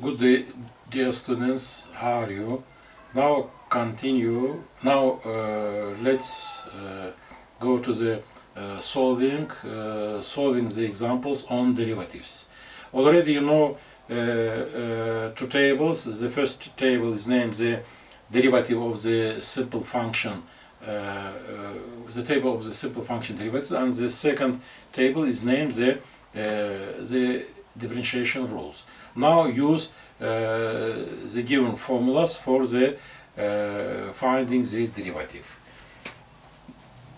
Good day, dear students. How are you? Now continue. Now let's go to the solving the examples on derivatives. Already you know two tables. The first table is named the derivative of the simple function. The table of the simple function derivative, and the second table is named the differentiation rules. Now use the given formulas for the finding the derivative.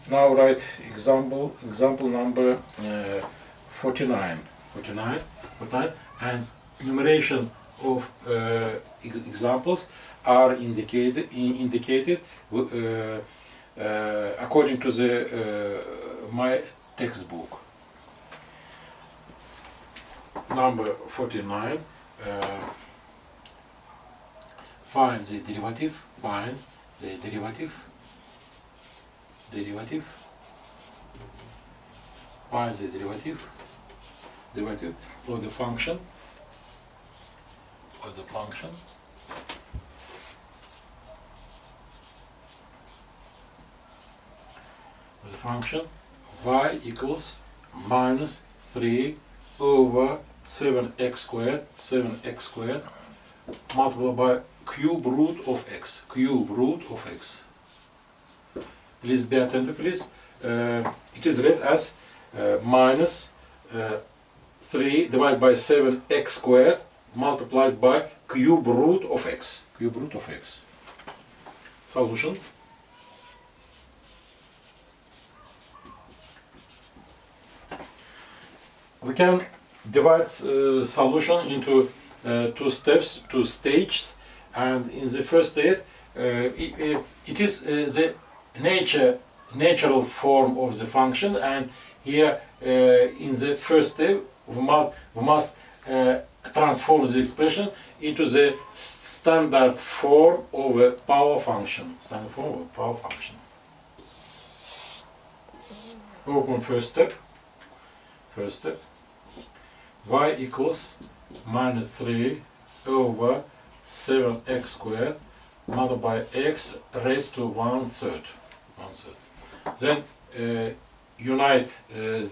Now write example number 49, and enumeration of examples are indicated according to the my textbook. Number 49, find the derivative, find the derivative of the function, y equals minus 3 over 7x squared multiplied by cube root of x. Please be attentive, please. It is read as minus 3 divided by 7x squared multiplied by cube root of x. Solution. We can divide solution into two stages, and in the first stage it is the natural form of the function, and here in the first step we must transform the expression into the standard form of a power function. Open first step. Y equals minus 3 over 7x squared multiplied by x raised to 1/3. Then unite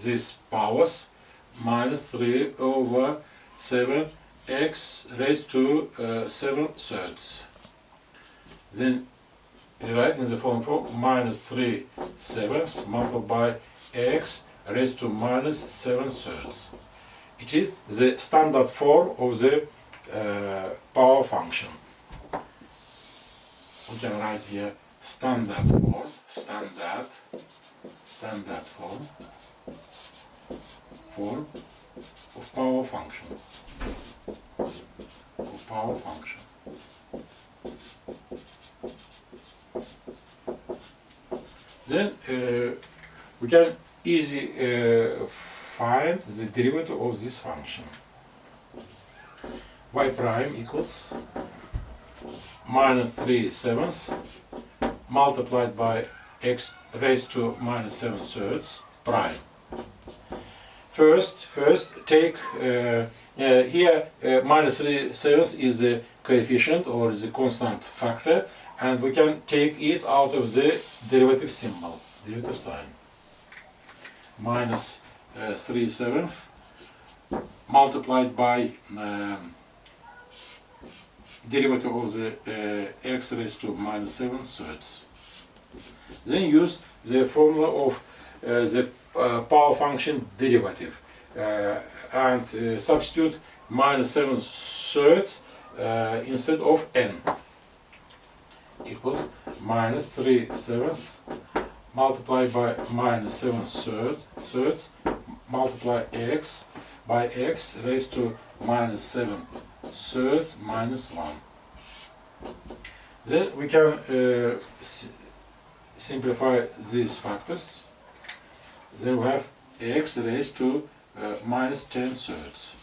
these powers, minus 3 over 7x raised to 7/3. Then rewrite in the following form, minus 3/7 multiplied by x raised to minus 7/3. It is the standard form of the power function. We can write here standard form of power function. Then we can easily find the derivative of this function. Y prime equals minus 3/7 multiplied by x raised to minus 7/3 prime. First take here minus 3/7 is the coefficient or the constant factor, and we can take it out of the derivative symbol, derivative sign. Minus 3/7 multiplied by derivative of the x raised to minus 7/3. Then use the formula of the power function derivative and substitute minus 7/3 instead of n. Equals minus 3/7 multiplied by minus 7/3 multiply x by x raised to minus 7/3 minus 1. Then we can simplify these factors. Then we have x raised to minus 10/3,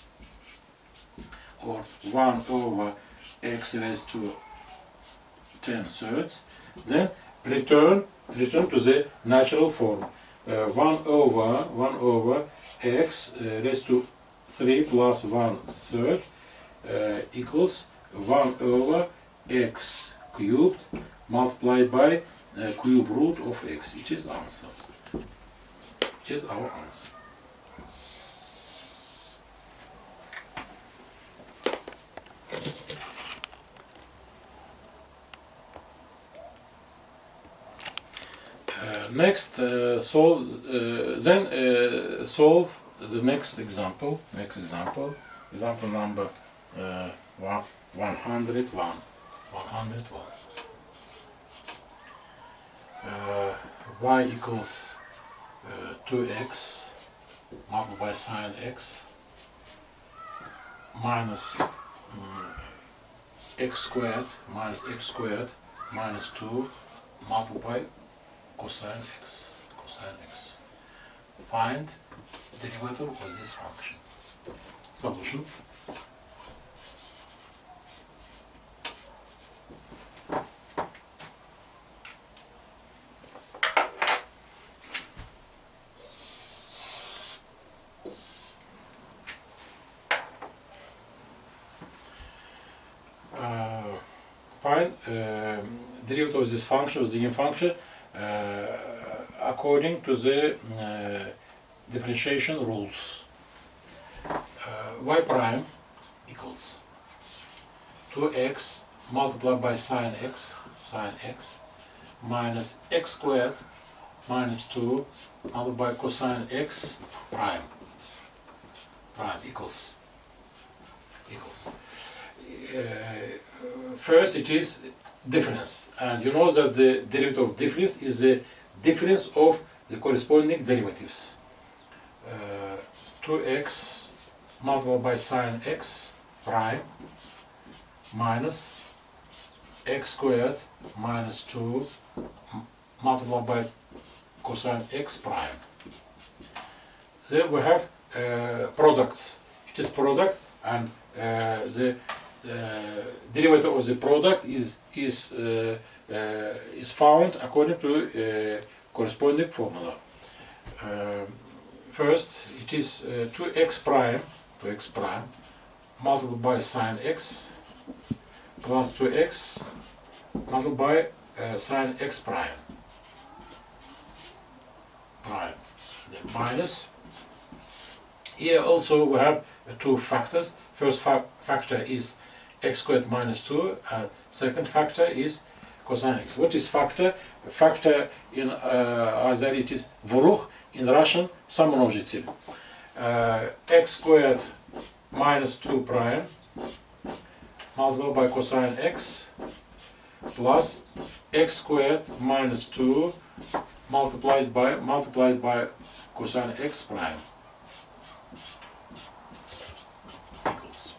or 1 over x raised to 10/3. Then return to the natural form. 1 over x raised to 3 plus 1/3 equals 1 over x cubed multiplied by cube root of x. It is answer. It is our answer. Next, solve the next example. Example number 101. Y equals 2x multiplied by sine x minus x squared minus 2 multiplied by cosine x. Find derivative of this function. Solution. Find derivative of this function, of the given function, according to the differentiation rules. Y prime equals 2x multiplied by sine x minus x squared minus 2 multiplied by cosine x prime equals. First it is difference, and you know that the derivative of difference is the difference of the corresponding derivatives. 2x multiplied by sine x prime minus x squared minus 2 multiplied by cosine x prime. Then we have products. It is product, and the derivative of the product is found according to corresponding formula. First, it is 2x prime multiplied by sine x plus 2x multiplied by sine x prime. Then minus. Here also we have two factors. First factor is x squared minus 2, and second factor is cosine x. What is factor? Factor in either it is врух, in Russian самомножитель. X squared minus 2 prime multiplied by cosine x plus x squared minus 2 multiplied by cosine x prime equals.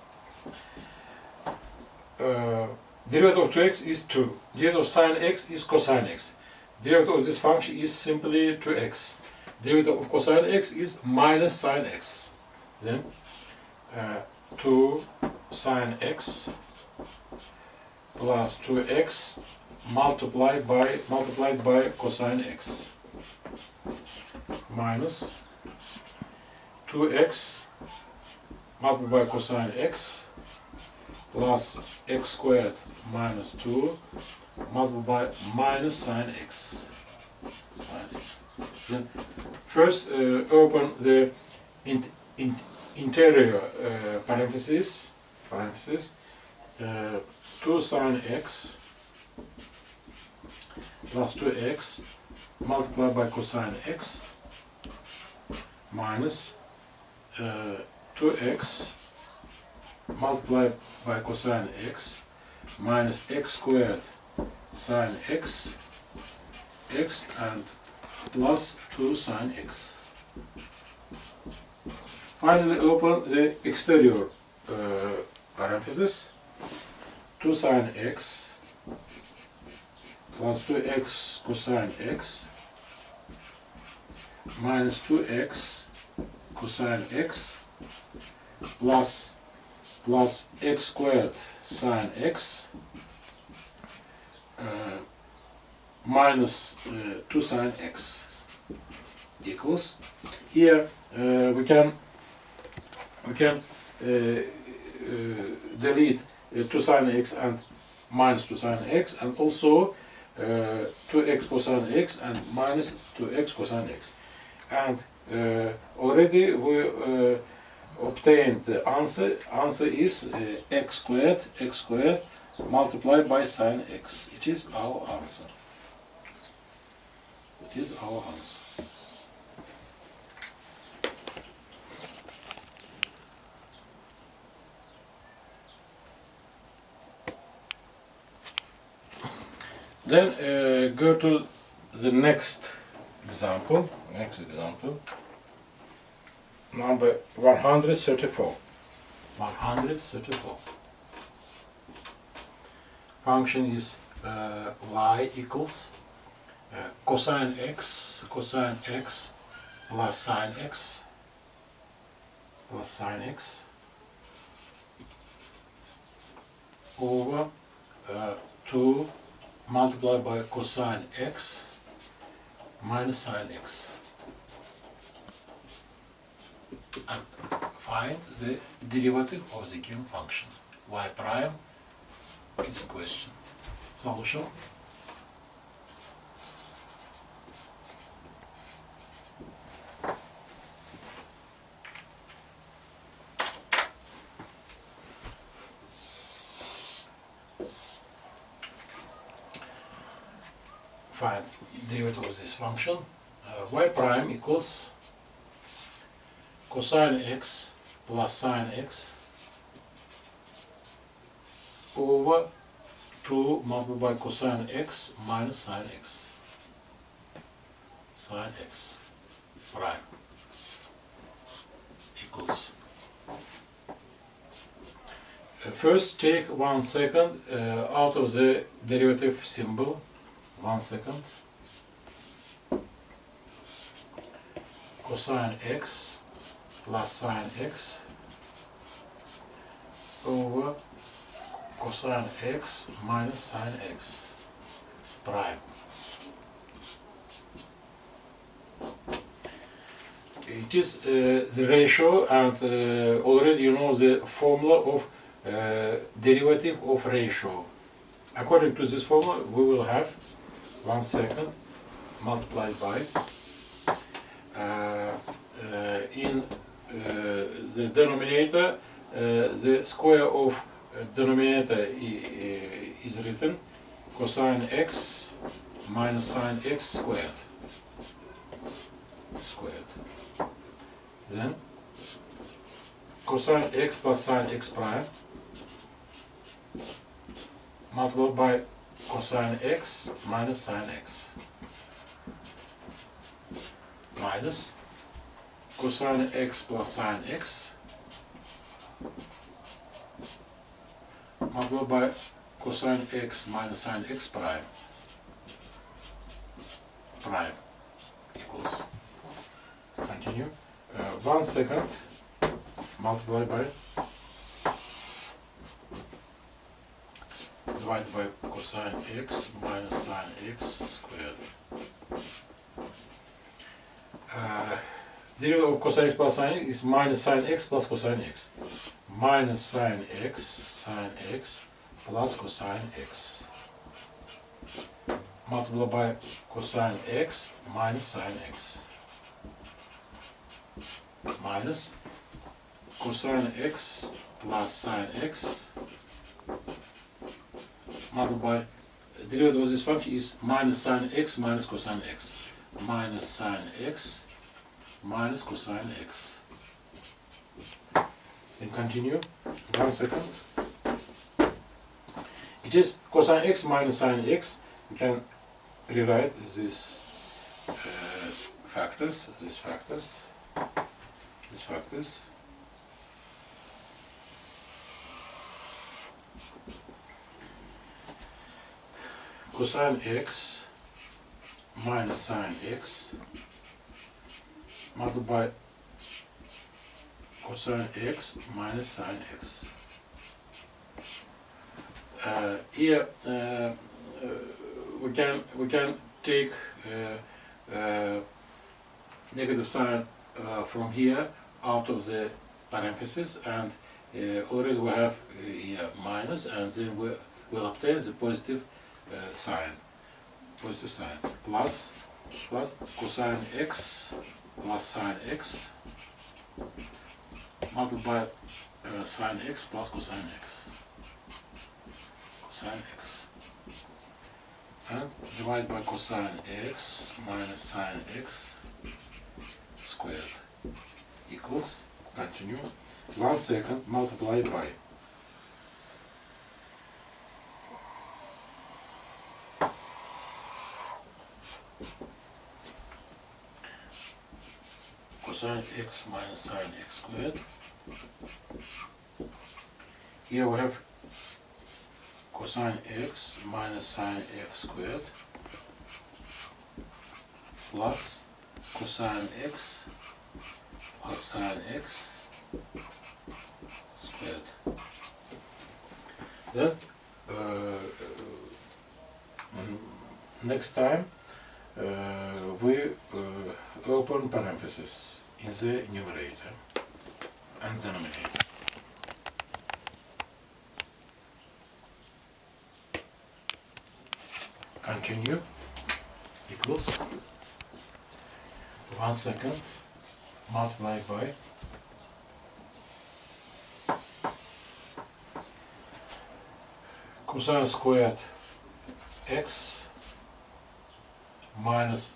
Derivative of 2x is 2. Derivative of sine x is cosine x. Derivative of this function is simply 2x. Derivative of cosine x is minus sine x. Then 2 sine x plus 2x multiplied by cosine x minus 2x multiplied by cosine x plus x squared minus 2 multiplied by minus sine x. Then first open the interior parenthesis 2 sine x plus 2x multiplied by cosine x minus 2x multiplied by cosine x minus x squared sine x and plus 2 sine x. Finally open the exterior parenthesis 2 sine x plus 2x cosine x minus 2x cosine x plus x squared sine x minus 2 sine x equals. Here we can delete 2 sine x and minus 2 sine x, and also 2x cosine x and minus 2x cosine x. And already we obtained the answer. Answer is x squared multiplied by sine x. It is our answer. It is our answer. Then go to the next example. Number 134. 134. Function is y equals cosine x plus sine x over 2 multiplied by cosine x minus sine x, and find the derivative of the given function. Y prime is question. Solution. Find derivative of this function. Y prime equals cosine x plus sine x over 2 multiplied by cosine x minus sine x. Sine x prime equals. First take 1 second out of the derivative symbol. 1 second. Cosine x plus sine x over cosine x minus sine x prime. It is the ratio, and already you know the formula of derivative of ratio. According to this formula, we will have 1 second multiplied by in the denominator, the square of denominator is written cosine x minus sine x squared. Then cosine x plus sine x prime multiplied by cosine x minus sine x minus cosine x plus sine x multiplied by cosine x minus sine x prime equals. Continue. 1 second multiplied by divided by cosine x minus sine x squared. Derivative of cosine x plus sine x is minus sine x plus cosine x. Minus sine x plus cosine x multiplied by cosine x minus sine x minus cosine x plus sine x multiplied by derivative of this function is minus sine x minus cosine x. Minus sine x minus cosine x. Then continue. 1 second. It is cosine x minus sine x. We can rewrite these factors. Cosine x minus sine x multiplied by cosine x minus sine x. Here we can take negative sign from here out of the parentheses, and already we have here minus, and then we will obtain the positive sign. Positive sign. Plus cosine x plus sine x multiplied sine x plus cosine x. Cosine x. And divide by cosine x minus sine x squared equals, continue, 1 second multiplied by cosine x minus sine x squared. Here we have cosine x minus sine x squared plus cosine x plus sine x squared. Then next time we open parentheses in the numerator and denominator. Continue, equals 1 second multiplied by cosine squared x minus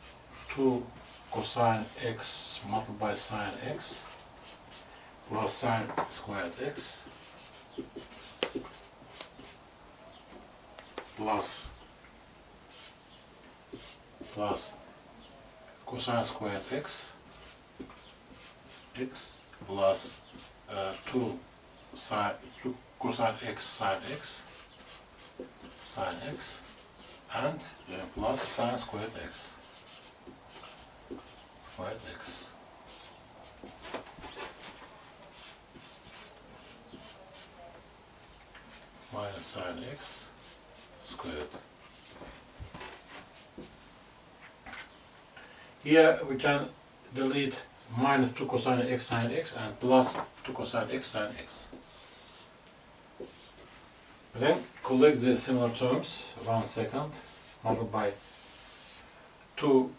2 cosine x multiplied by sine x plus sine squared x plus cosine squared x plus 2 cosine x sine x and plus sine squared x minus sine x squared. Here we can delete minus 2 cosine x sine x and plus 2 cosine x sine x. Then collect the similar terms, 1 second, multiplied by 2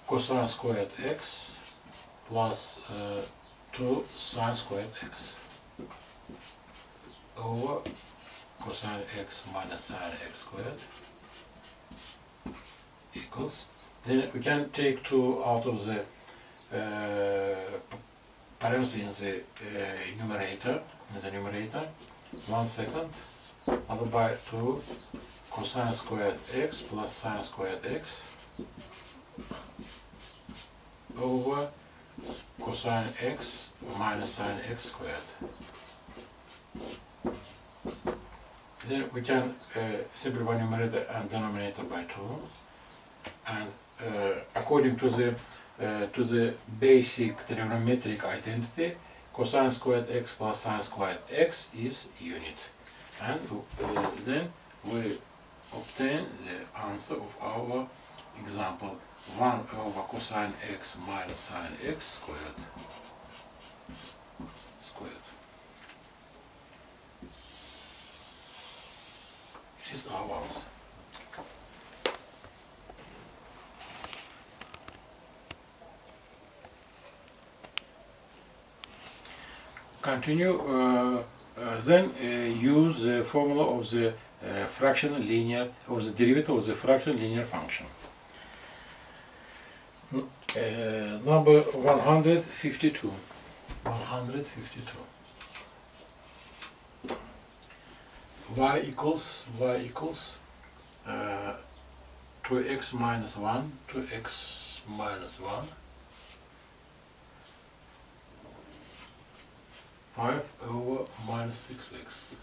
cosine squared x plus 2 sine squared x over cosine x minus sine x squared equals. Then we can take 2 out of the parentheses in the numerator. 1 second, multiplied by 2 cosine squared x plus sine squared x over cosine x minus sine x squared. Then we can simplify numerator and denominator by 2, and according to the basic trigonometric identity, cosine squared x plus sine squared x is unit, and then we obtain the answer of our example, 1 over cosine x minus sine x squared. It is our answer. Continue, then use the formula of the fraction linear, of the derivative of the fraction linear function. Number 152. Y equals 2x minus 1, 2x minus 1, 5 over minus 6x.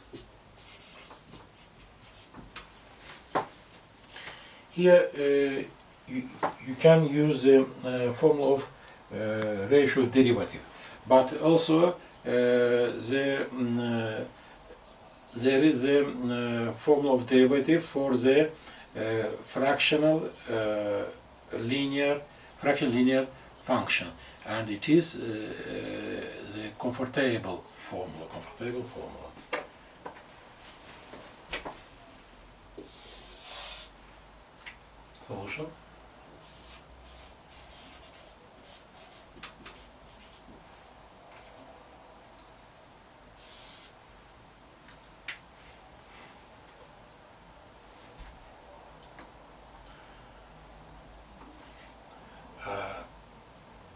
Here you can use the formula of ratio derivative, but also there is a formula of derivative for the fraction linear function, and it is the comfortable formula. solution.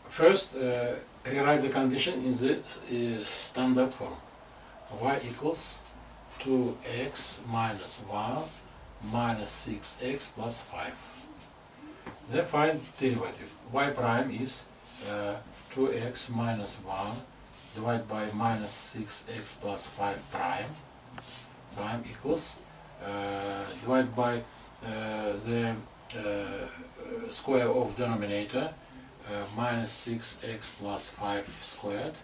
First, rewrite the condition in the standard form. Y equals 2x minus 1 minus 6x plus 5. Then find derivative. Y prime is 2x minus 1 divided by minus 6x plus 5 prime equals divided by the square of denominator minus 6x plus 5 squared,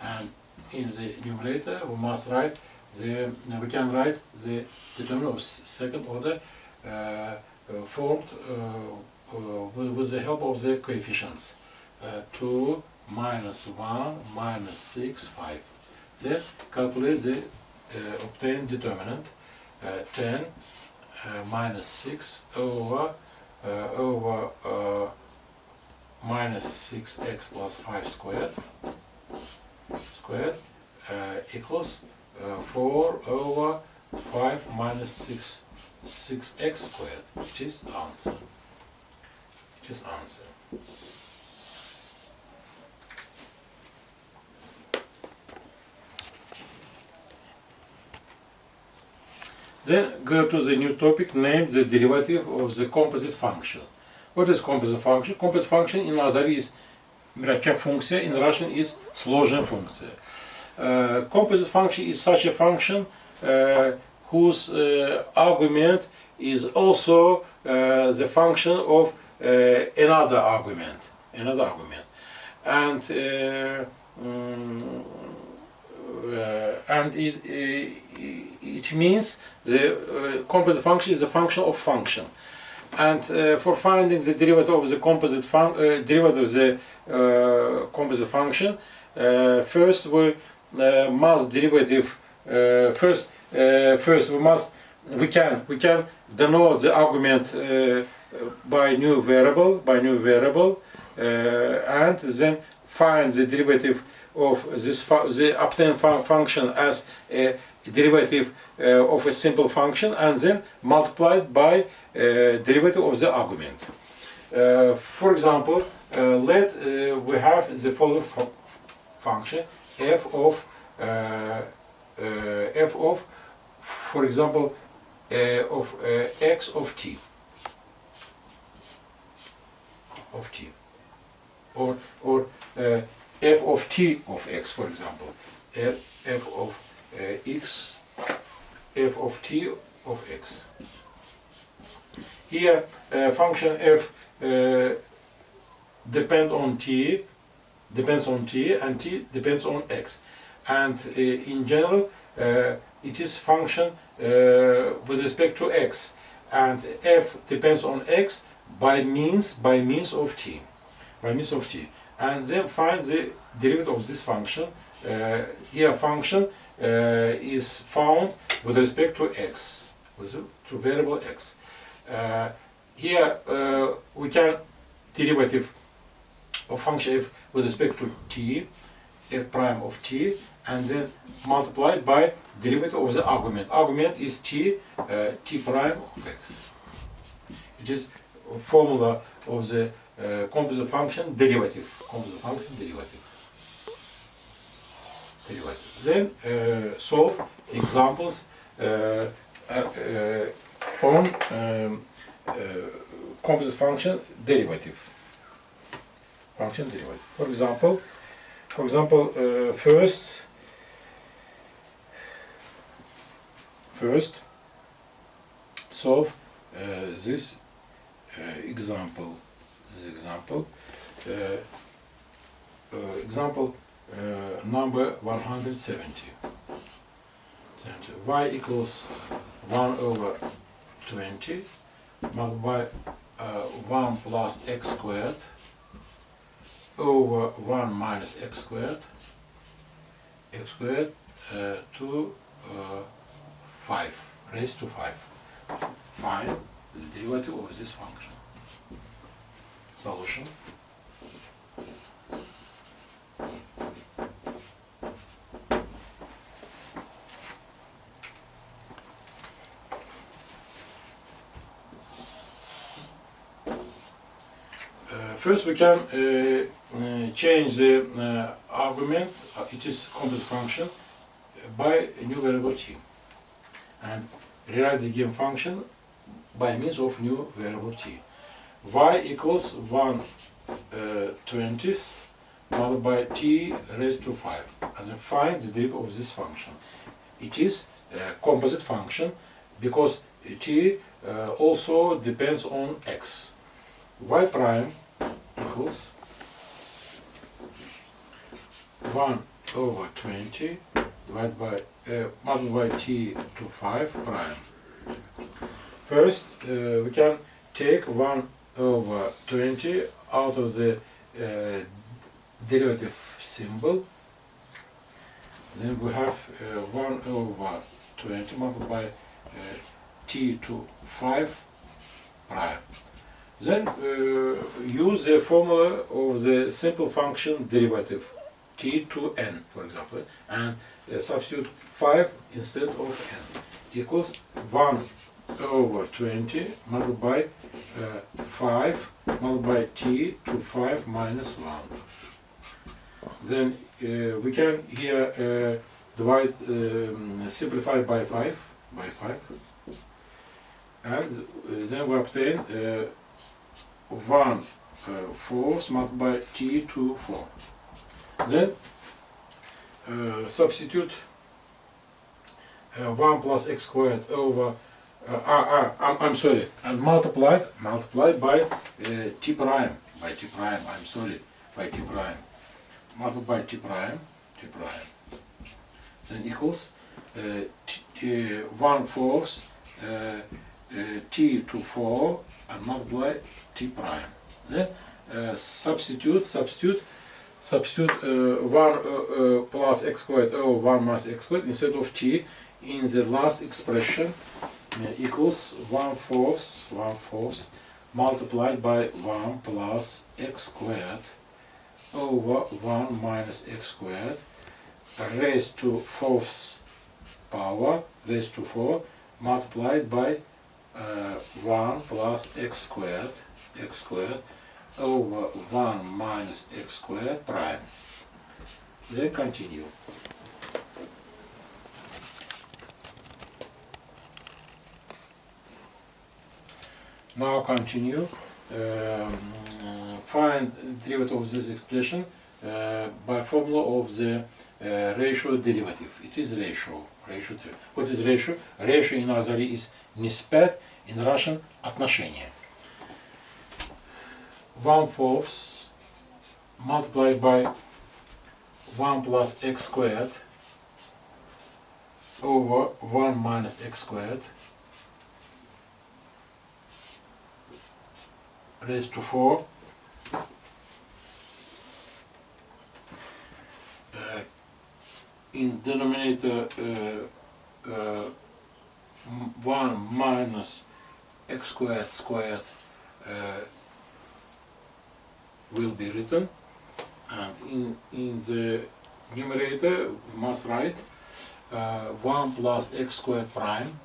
and in the numerator we must write we can write the determinant of second order formed with the help of the coefficients 2 minus 1 minus 6 5. Then calculate the obtained determinant 10 minus 6 over minus 6x plus 5 squared equals 4 over 5 minus 6x squared, which is answer. Then go to the new topic named the derivative of the composite function. What is composite function? Composite function in Azeri is мрачная функция, in Russian is сложная функция. Composite function is such a function whose argument is also the function of another argument, and it means the composite function is a function of function. And for finding the derivative of the composite composite function, first we must derivative. We can denote the argument by new variable, and then find the derivative of the obtained function as a derivative of a simple function, and then multiplied by derivative of the argument. For example, let we have the following function f of for example of x of t or f of t of x, for example f of x, f of t of x. Here function f depends on t, and t depends on x, and in general it is function with respect to x, and f depends on x by means of t, and then find the derivative of this function. Here function is found with respect to x, to variable x. Here we can derivative of function f with respect to t, f prime of t, and then multiplied by derivative of the argument. Argument is t, t prime of x. It is a formula of the composite function derivative. Then solve examples on composite function derivative. For example, first solve this example. Example number 170. Y equals 1 over 20 multiplied by 1 plus x squared over 1 minus x squared to 5 raised to 5. Fine. the derivative of this function. Solution. First we can change the argument, it is composite function, by a new variable t, and rewrite the given function by means of new variable t. Y equals 1/20th multiplied by t raised to 5, and then find the derivative of this function. It is a composite function because t also depends on x. Y prime equals 1/20 divided by multiplied by t to 5 prime. First, we can take 1/20 out of the derivative symbol. Then we have 1/20 multiplied by t to 5 prime. Then use the formula of the simple function derivative t to n, for example, and substitute 5 instead of n equals 1/20 multiplied by 5 multiplied by t to 5 minus 1. Then we can here divide, simplify by 5, and then we obtain 1/4 multiplied by t to 4. Then substitute 1 plus x squared over I'm sorry, and multiplied by t prime, by t prime, I'm sorry, by t prime, multiplied by t prime, then equals 1/4 t to 4 and multiply t prime. Then substitute 1 plus x squared over 1 minus x squared instead of t in the last expression equals 1/4 multiplied by 1 plus x squared over 1 minus x squared raised to 4th power raised to 4 multiplied by 1 plus x squared over 1 minus x squared prime. Then continue. Now continue. Find derivative of this expression by formula of the ratio derivative. It is ratio. What is ratio? Ratio in Azari is nispet, in Russian отношение. 1/4 multiplied by 1 plus x squared over 1 minus x squared raised to 4 in denominator 1 minus x squared will be written, and in the numerator we must write 1 plus x squared prime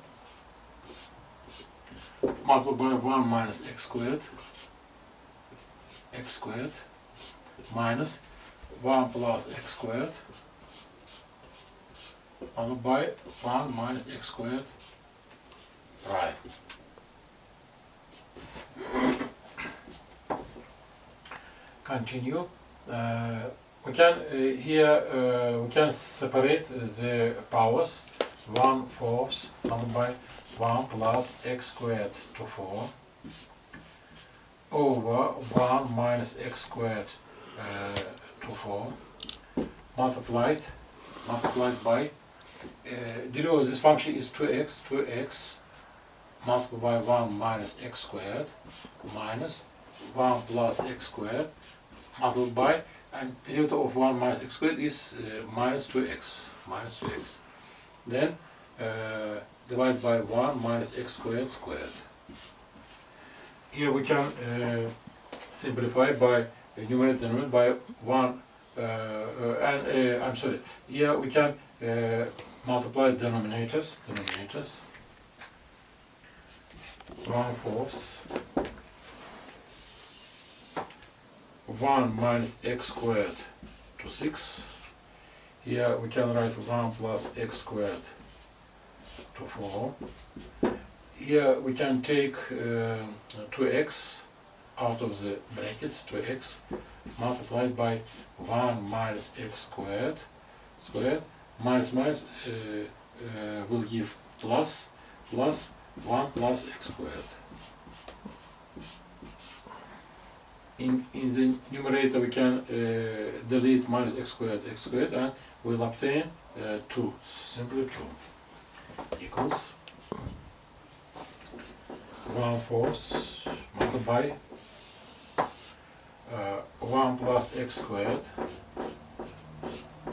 multiplied by 1 minus x squared minus 1 plus x squared multiplied by 1 minus x squared prime. Continue. We can we can separate the powers. 1/4 multiplied by 1 plus x squared to 4 over 1 minus x squared to 4 multiplied by derivative of this function is 2x multiplied by 1 minus x squared minus 1 plus x squared multiplied by, and derivative of 1 minus x squared is minus 2x. Then divide by 1 minus x squared. here we can simplify by numerator denominator by 1 I'm sorry, here we can multiply denominators 1/4 1 minus x squared to 6. Here we can write 1 plus x squared to 4. Here we can take 2x out of the brackets, 2x multiplied by 1 minus x squared, minus will give plus 1 plus x squared. In the numerator we can delete minus x squared, and we'll obtain 2, simply 2, equals 1/4 multiplied by 1 plus x squared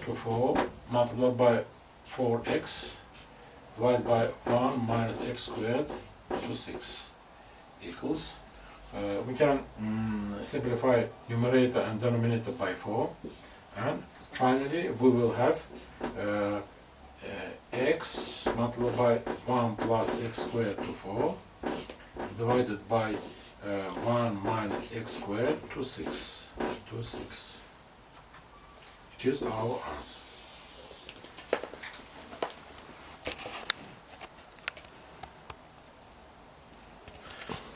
to 4 multiplied by 4x divided by 1 minus x squared to 6 equals, we can simplify numerator and denominator by 4, and finally we will have x multiplied by 1 plus x squared to 4 divided by 1 minus x squared to 6. It is our answer.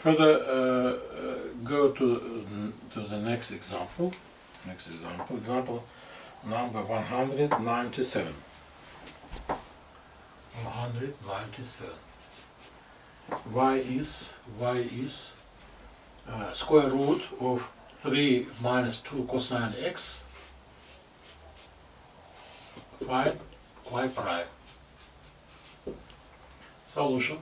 Further, go to the next example. Example number 197. 197. Y is square root of 3 minus 2 cosine x. Find y prime. Solution.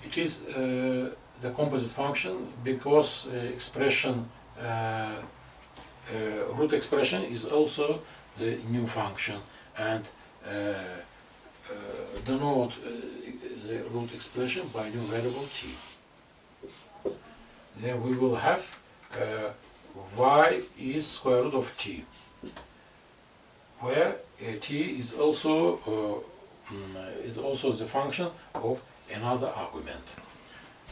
It is the composite function because expression root expression is also the new function, and denote the root expression by new variable t. Then we will have y is square root of t, where t is also the function of another argument.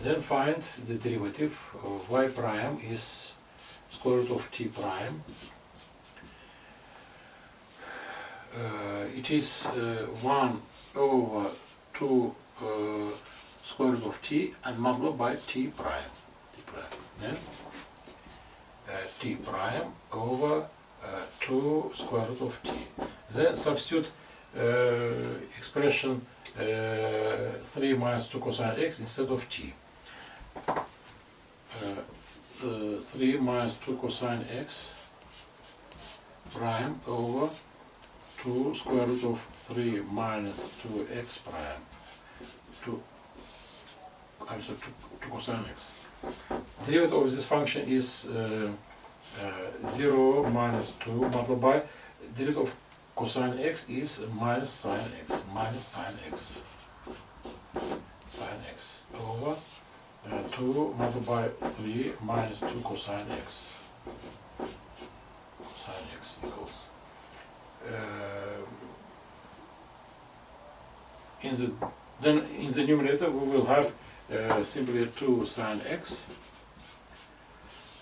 Then find the derivative of y prime is square root of t prime. It is 1 over 2 square root of t and multiplied by t prime. Then t prime over 2 square root of t. Then substitute expression 3 minus 2 cosine x instead of t. 3 minus 2 cosine x prime over 2 square root of 3 minus 2x prime. 2 cosine x. Derivative of this function is 0 minus 2 multiplied by derivative of cosine x is minus sine x, sine x over 2 multiplied by 3 minus 2 cosine x, equals in the numerator we will have simply 2 sine x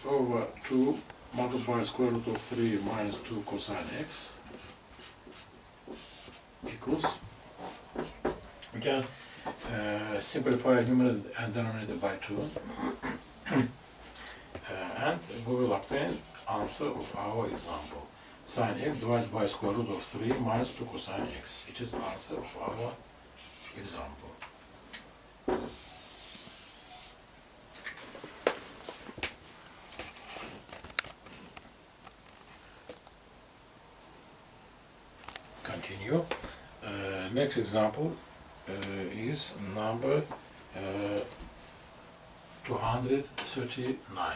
over 2 multiplied by square root of 3 minus 2 cosine x equals, we can simplify numerator and denominator by 2 and we will obtain answer of our example. Sine x divided by square root of 3 minus 2 cosine x. It is the answer of our example. Continue. Next example is number 239.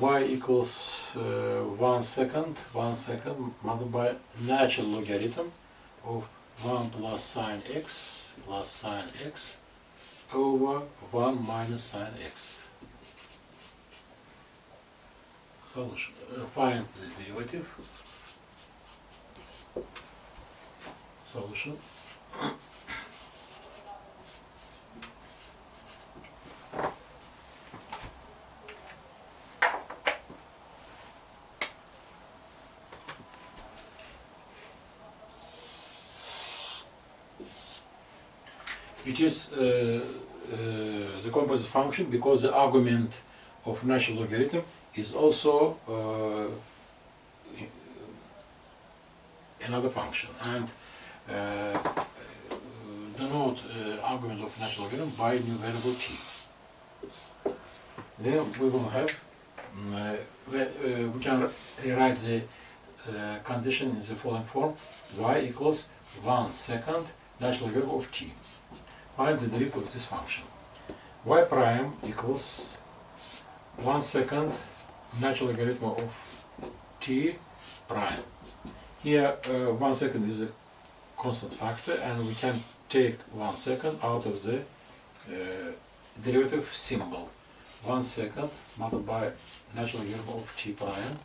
Y equals 1 second multiplied by natural logarithm of 1 plus sine x over 1 minus sine x. Solution. Find the derivative. Solution. It is the composite function because the argument of natural logarithm is also another function, and denote argument of natural logarithm by new variable t. Then we will have we can rewrite the condition in the following form: y equals 1 second natural logarithm of t. Find the derivative of this function. Y prime equals 1 second natural logarithm of t prime. Here 1 second is a constant factor, and we can take 1 second out of the derivative symbol. 1 second multiplied by natural logarithm of t prime,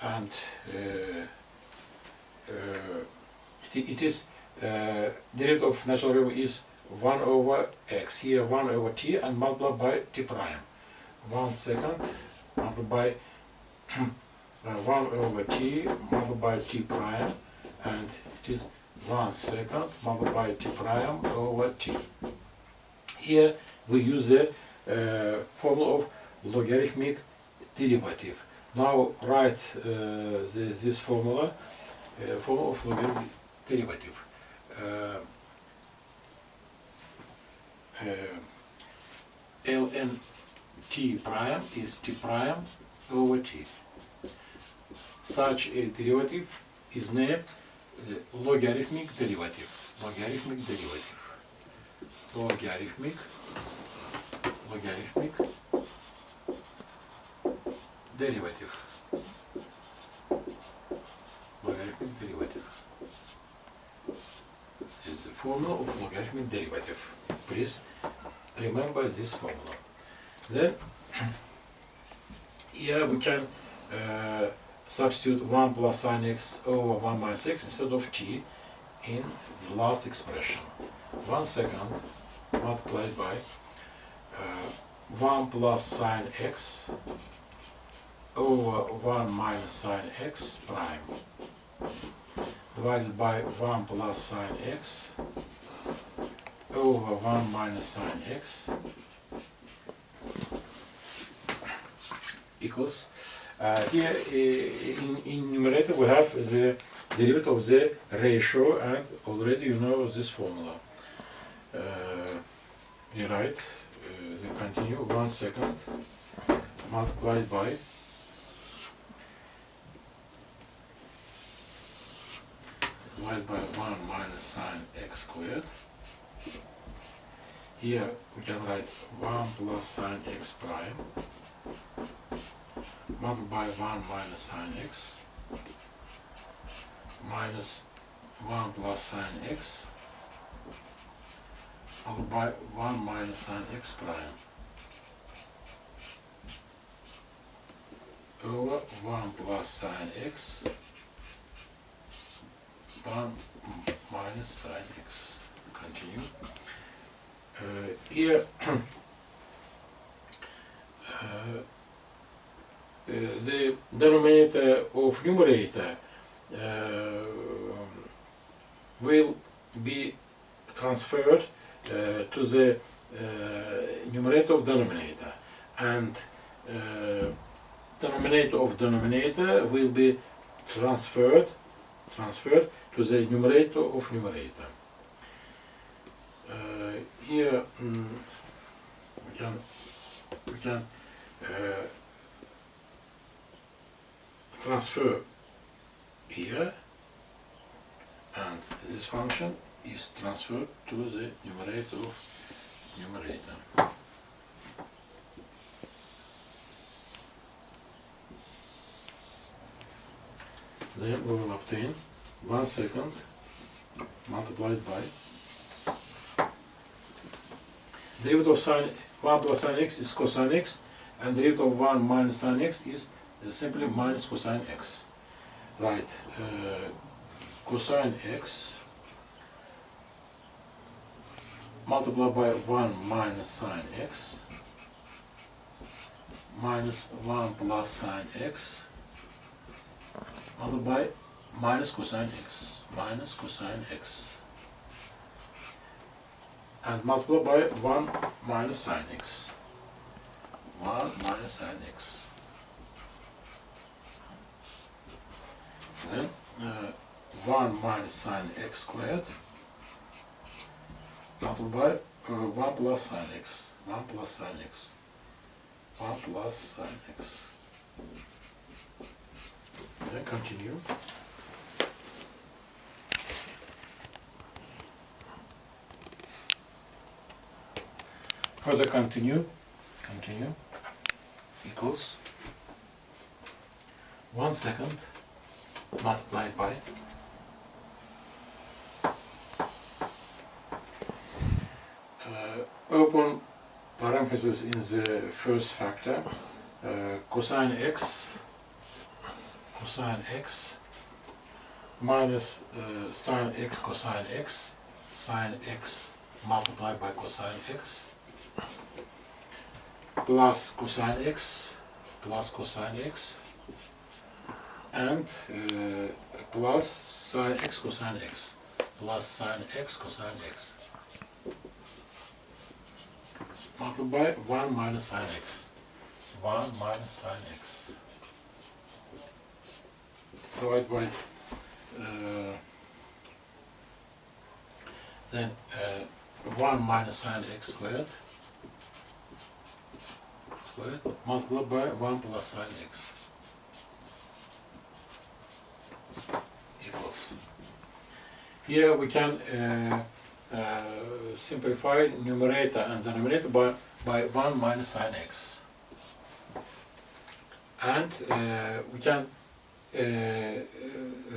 and it is derivative of natural logarithm is 1 over x. Here 1 over t and multiplied by t prime. 1 second multiplied by 1 over t multiplied by t prime, and it is 1 second multiplied by t prime over t. Here we use the formula of logarithmic derivative. Now write this formula of logarithmic derivative. Ln t prime is t prime over t. Such a derivative is named logarithmic derivative. Logarithmic derivative. Logarithmic derivative. Logarithmic derivative. This is the formula of logarithmic derivative. Please remember this formula. Then here we can substitute 1 plus sine x over 1 minus x instead of t in the last expression. 1 second multiplied by 1 plus sine x over 1 minus sine x prime divided by 1 plus sine x over 1 minus sine x equals here in numerator we have the derivative of the ratio, and already you know this formula. You write the continue 1 second multiplied by 1 minus sine x squared. Here we can write 1 plus sine x prime multiplied by 1 minus sine x minus 1 plus sine x multiplied by 1 minus sine x prime over 1 plus sine x 1 minus sine x. Continue. Here the denominator of numerator will be transferred to the numerator of denominator, and denominator of denominator will be transferred to the numerator of numerator. Here we can transfer here, and this function is transferred to the numerator of numerator. Then we will obtain 1 second multiplied by derivative of sine 1 plus sine x is cosine x, and derivative of 1 minus sine x is simply minus cosine x. Right, cosine x multiplied by 1 minus sine x minus 1 plus sine x multiplied by minus cosine x and multiplied by 1 minus sine x. 1 minus sine x. Then 1 minus sine x squared multiplied by 1 plus sine x. 1 plus sine x. 1 plus sine x. Then continue. Further continue equals 1 second multiplied by open parenthesis in the first factor, cosine x minus sine x cosine x, sine x multiplied by cosine x plus cosine x and plus sine x cosine x multiplied by 1 minus sine x. 1 minus sine x divided by then 1 minus sine x squared multiplied by 1 plus sine x equals. Here we can simplify numerator and denominator by 1 minus sine x, and we can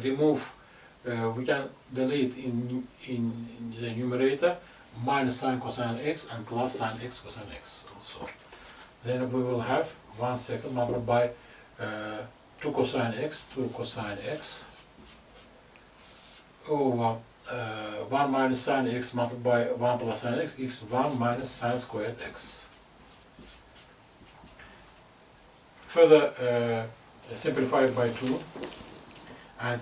remove, we can delete in the numerator minus sine cosine x and plus sine x cosine x also. Then we will have 1 second multiplied by 2 cosine x over 1 minus sine x multiplied by 1 plus sine x is 1 minus sine squared x. Further simplified by 2, and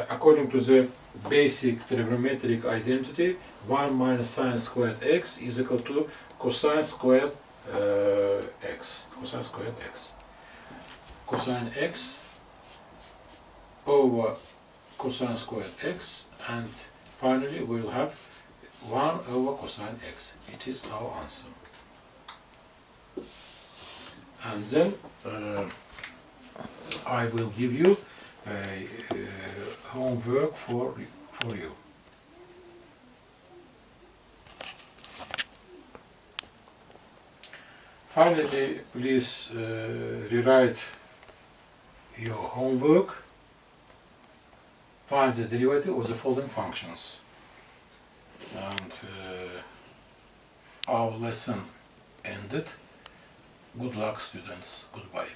according to the basic trigonometric identity, 1 minus sine squared x is equal to cosine squared x. Cosine x over cosine squared x, and finally we will have 1 over cosine x. It is our answer. And then I will give you a homework for you. Finally, please rewrite your homework. Find the derivative of the following functions. And our lesson ended. Good luck, students. Goodbye.